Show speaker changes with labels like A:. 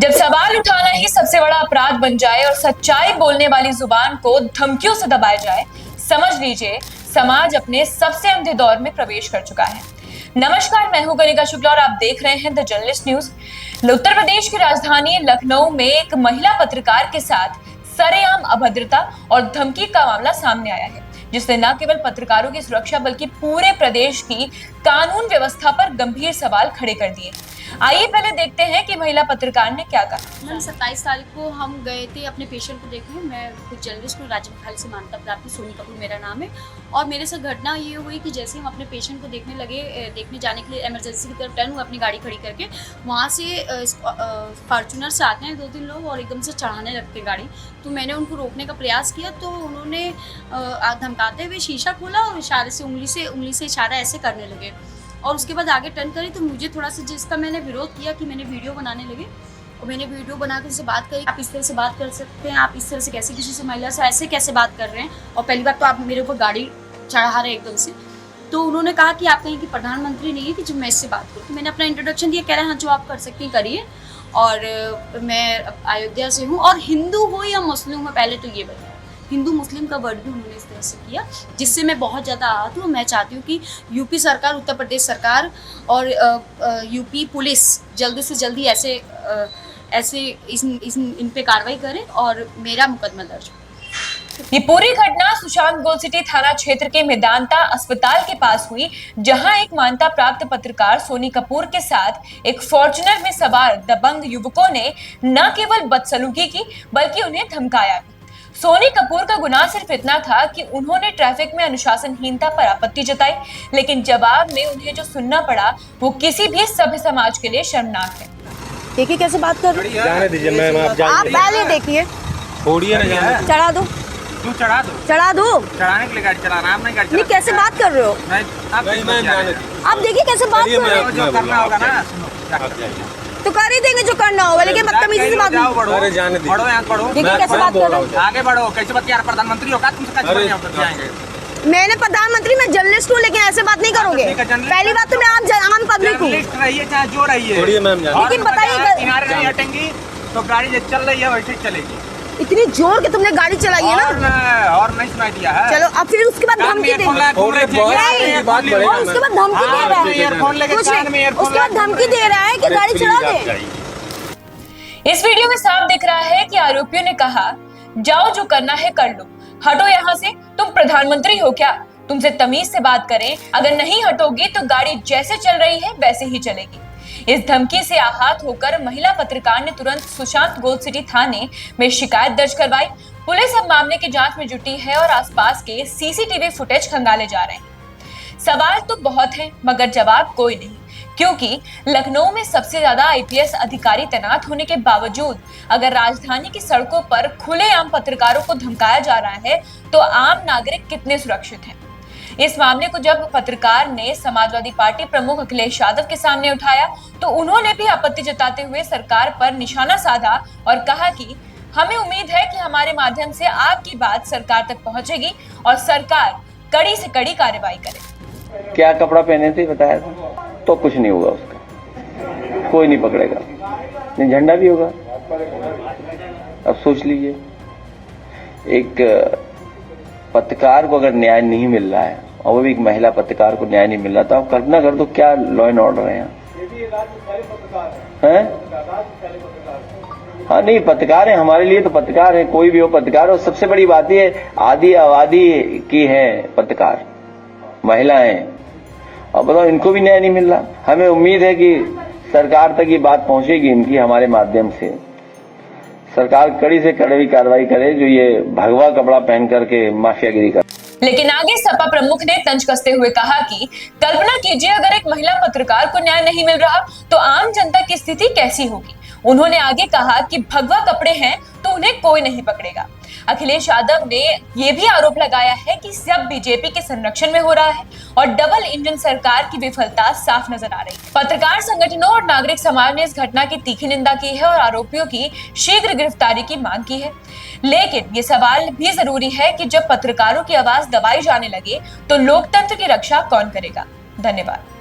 A: जब सवाल उठाना ही सबसे बड़ा अपराध बन जाए और सच्चाई बोलने वाली जुबान को धमकियों से दबाया जाए, समझ लीजिए समाज अपने सबसे अंधे दौर में प्रवेश कर चुका है। नमस्कार, मैं हूं गणिका शुक्ला और आप देख रहे हैं the journalist news. Uttar Pradesh की राजधानी लखनऊ में एक महिला पत्रकार के साथ सरेआम अभद्रता और धमकी का मामला सामने आया है, जिसने न केवल पत्रकारों की सुरक्षा बल्कि पूरे प्रदेश की कानून व्यवस्था पर गंभीर सवाल खड़े कर दिए। आइए पहले देखते हैं कि महिला पत्रकार ने क्या कहा।
B: मैम 27 तारीख को हम गए थे अपने पेशेंट को देखने। मैं खुद जर्नलिस्ट हूँ, राजन खाली से मानता प्राप्ति, सोनी कपूर मेरा नाम है। और मेरे साथ घटना ये हुई कि जैसे हम अपने पेशेंट को देखने जाने के लिए इमरजेंसी की तरफ टर्न हुआ अपनी गाड़ी खड़ी करके, वहाँ से फॉर्चूनर से आते हैं 2-3 लोग और एकदम से चढ़ाने लगते गाड़ी। तो मैंने उनको रोकने का प्रयास किया तो उन्होंने धमकाते हुए शीशा खोला और इशारे से उंगली से इशारा ऐसे करने लगे और उसके बाद आगे टर्न करी। तो मुझे थोड़ा सा जिसका मैंने विरोध किया कि मैंने वीडियो बनाने लगे और मैंने वीडियो बना कर से बात करी, आप इस तरह से बात कर सकते हैं, आप इस तरह से कैसे किसी से महिला से ऐसे कैसे बात कर रहे हैं, और पहली बात तो आप मेरे ऊपर गाड़ी चढ़ा रहे हैं एकदम से। तो उन्होंने कहा कि आप कहीं की प्रधानमंत्री नहीं है कि जो मैं इससे बात करूँ। तो मैंने अपना इंट्रोडक्शन दिया, कह रहे हैं हाँ जो आप कर सकती हैं करिए, और मैं अयोध्या से हूँ और हिंदू हो या मुस्लिम हो, पहले तो ये बताया। हिंदू मुस्लिम का वर्ड भी उन्होंने इस तरह से किया, जिससे मैं बहुत ज़्यादा आहत हूँ। मैं चाहती हूँ कि यूपी सरकार, उत्तर प्रदेश सरकार और यूपी पुलिस जल्दी से जल्दी ऐसे इन पे कार्रवाई करे और मेरा मुकदमा दर्ज हो।
A: ये पूरी घटना सुशांत गोल्ड सिटी थाना क्षेत्र के मेदांता अस्पताल के पास हुई, जहां एक मान्यता प्राप्त पत्रकार सोनी कपूर के साथ एक फॉर्च्यूनर में सवार दबंग युवकों ने न केवल बदसलूकी की बल्कि उन्हें धमकाया भी। सोनी कपूर का गुनाह सिर्फ इतना था कि उन्होंने ट्रैफिक में अनुशासनहीनता पर आपत्ति जताई, लेकिन जवाब में उन्हें जो सुनना पड़ा वो किसी भी सभ्य समाज के लिए शर्मनाक है।
C: देखिए कैसे बात कर रहे हैं।
D: जाने दीजिए मैम,
C: आप पहले देखिए,
D: छोड़िए ना, जाने
C: चढ़ा दो,
D: तू चढ़ा दो,
C: चढ़ा दो।
D: चढ़ाने के लिए गाड़ी चला रहा, नहीं गाड़ी
C: नहीं, कैसे बात कर रहे हो आप? देखिए कैसे बात कर रहे हो।
D: जो करना होगा ना, सुनो
C: तो कर ही देंगे जो करना होगा, लेकिन बदतमीजी से बात नहीं।
D: अरे जाने दीजिए, बढ़ो यहाँ बढ़ो,
C: देखिए कैसे बात कर रहे हो।
D: आगे बढ़ो, कैसे बात यार, प्रधानमंत्री होगा तुमसे कैसे जाएंगे।
C: मैंने प्रधानमंत्री, मैं जर्नलिस्ट हूँ, लेकिन ऐसे बात नहीं करोगे। पहली बात तो मैं आम पब्लिक हूँ,
D: रहिए चाहे जो रहिए,
C: लेकिन बताइए
D: किनारे नहीं हटेंगी तो गाड़ी चल रही है वैसे चलेगी।
C: इतनी जोर के तुमने गाड़ी चलाई है ना,
D: और नहीं सुनाई दिया है।
C: चलो अब फिर उसके बाद धमकी दे, उसके बाद धमकी दे रहा है, उसके बाद धमकी दे रहा है कि गाड़ी चला दे।
A: इस वीडियो में साफ दिख रहा है कि आरोपियों ने कहा, जाओ जो करना है कर लो, हटो यहाँ से, तुम प्रधानमंत्री हो क्या, तुमसे तमीज से बात करें, अगर नहीं हटोगी तो गाड़ी जैसे चल रही है वैसे ही चलेगी। इस धमकी से आहत होकर महिला पत्रकार ने तुरंत सुशांत गोल्ड सिटी थाने में शिकायत दर्ज करवाई। पुलिस अब मामले की जांच में जुटी है और आसपास के सीसीटीवी फुटेज खंगाले जा रहे हैं। सवाल तो बहुत हैं, मगर जवाब कोई नहीं, क्योंकि लखनऊ में सबसे ज्यादा आईपीएस अधिकारी तैनात होने के बावजूद अगर राजधानी की सड़कों पर खुलेआम पत्रकारों को धमकाया जा रहा है तो आम नागरिक कितने सुरक्षित हैं। इस मामले को जब पत्रकार ने समाजवादी पार्टी प्रमुख अखिलेश यादव के सामने उठाया तो उन्होंने भी आपत्ति जताते हुए सरकार पर निशाना साधा और कहा कि हमें उम्मीद है कि हमारे माध्यम से आपकी बात सरकार तक पहुंचेगी और सरकार कड़ी से कड़ी कार्रवाई करे।
E: क्या कपड़ा पहने थे बताया था, तो कुछ नहीं होगा, उसका कोई नहीं पकड़ेगा, नहीं झंडा भी होगा। अब सोच लीजिए, एक पत्रकार को अगर न्याय नहीं मिल रहा है और वो भी एक महिला पत्रकार को न्याय नहीं मिल रहा, तो आप कल्पना कर दो क्या लॉ एंड ऑर्डर है यहाँ। हाँ नहीं, पत्रकार है, हमारे लिए तो पत्रकार है, कोई भी हो पत्रकार। और सबसे बड़ी बात ये आधी आबादी की है पत्रकार, महिलाएं, और बताओ इनको भी न्याय नहीं मिल रहा। हमें उम्मीद है कि सरकार तक ये बात पहुंचेगी इनकी हमारे माध्यम से, सरकार कड़ी से कड़ी कार्रवाई करे जो ये भगवा कपड़ा पहन करके माफियागिरी कर।
A: लेकिन आगे सपा प्रमुख ने तंज कसते हुए कहा कि कल्पना कीजिए अगर एक महिला पत्रकार को न्याय नहीं मिल रहा तो आम जनता की स्थिति कैसी होगी। उन्होंने आगे कहा कि भगवा कपड़े हैं तो उन्हें कोई नहीं पकड़ेगा। अखिलेश यादव ने यह भी आरोप लगाया है कि सब बीजेपी के संरक्षण में हो रहा है और डबल इंजन सरकार की विफलता साफ नजर आ रही है। पत्रकार संगठनों और नागरिक समाज ने इस घटना की तीखी निंदा की है और आरोपियों की शीघ्र गिरफ्तारी की मांग की है। लेकिन ये सवाल भी जरूरी है कि जब पत्रकारों की आवाज दबाई जाने लगे तो लोकतंत्र की रक्षा कौन करेगा। धन्यवाद।